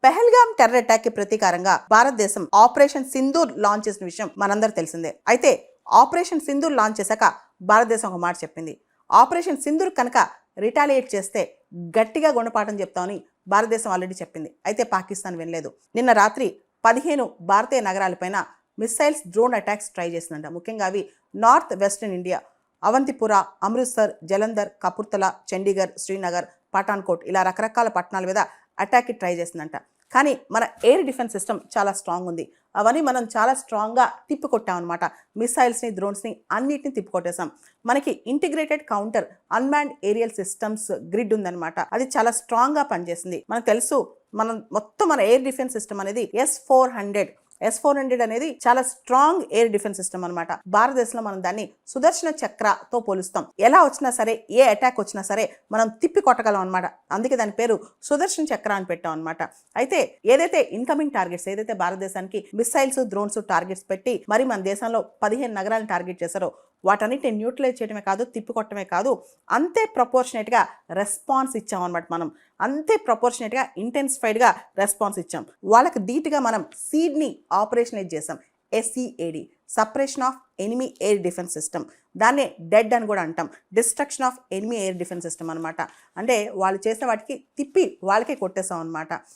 Pahalgam terror attack కి ప్రతీకారంగా భారతదేశం operation Sindoor launch చేసిన విషయం మనందరూ తెలిసిందే. అయితే ఆపరేషన్ సింధూర్ లాంచ్ చేశాక భారతదేశం ఒక మాట చెప్పింది. ఆపరేషన్ సింధూర్ కనుక రిటాలియేట్ చేస్తే గట్టిగా గుణపాఠం చెప్తామని భారతదేశం ఆల్రెడీ చెప్పింది. అయితే పాకిస్తాన్ వినలేదు. నిన్న రాత్రి 15 భారతీయ నగరాలపైన మిసైల్స్, డ్రోన్ అటాక్స్ ట్రై చేసిందంట. ముఖ్యంగా అవి north western India, Awantipora, Amritsar, Jalandhar, Kapurthala, Chandigarh, Srinagar, Pathankot ఇలా రకరకాల పట్టణాల మీద అటాక్కి ట్రై చేసిందంట. కానీ మన ఎయిర్ డిఫెన్స్ సిస్టమ్ చాలా స్ట్రాంగ్ ఉంది. అవన్నీ మనం చాలా స్ట్రాంగ్గా తిప్పికొట్టాం అనమాట. మిసైల్స్ని, డ్రోన్స్ని అన్నిటిని తిప్పికొట్టేసాం. మనకి integrated counter unmanned aerial systems grid ఉందన్నమాట. అది చాలా స్ట్రాంగ్గా పనిచేసింది. మనకు తెలుసు, మన ఎయిర్ డిఫెన్స్ సిస్టమ్ అనేది S-400 అనేది చాలా స్ట్రాంగ్ ఎయిర్ డిఫెన్స్ సిస్టమ్ అనమాట. భారతదేశంలో మనం దాన్ని సుదర్శన చక్రతో పోలుస్తాం. ఎలా వచ్చినా సరే, ఏ అటాక్ వచ్చినా సరే మనం తిప్పి కొట్టగలం అనమాట. అందుకే దాని పేరు సుదర్శన చక్ర అని పెట్టాం అనమాట. అయితే ఏదైతే ఇన్కమింగ్ టార్గెట్స్, ఏదైతే భారతదేశానికి మిసైల్స్, డ్రోన్స్ టార్గెట్స్ పెట్టి మరి మన దేశంలో 15 నగరాలను టార్గెట్ చేశారో వాటన్నిటిని న్యూట్రలైజ్ చేయడమే కాదు, తిప్పికొట్టడమే కాదు, అంతే ప్రపోర్షనేట్గా రెస్పాన్స్ ఇచ్చాం అనమాట. మనం అంతే ప్రపోర్షనేట్గా ఇంటెన్సిఫైడ్గా రెస్పాన్స్ ఇచ్చాం. వాళ్ళకి ధీటుగా మనం సీడ్ని ఆపరేషనలైజ్ చేసాం. SEAD, separation of enemy air defence system. దాన్నే డెడ్ అని కూడా అంటాం. Destruction of enemy air defence system అనమాట. అంటే వాళ్ళు చేసే వాటికి తిప్పి వాళ్ళకే కొట్టేసాం అనమాట.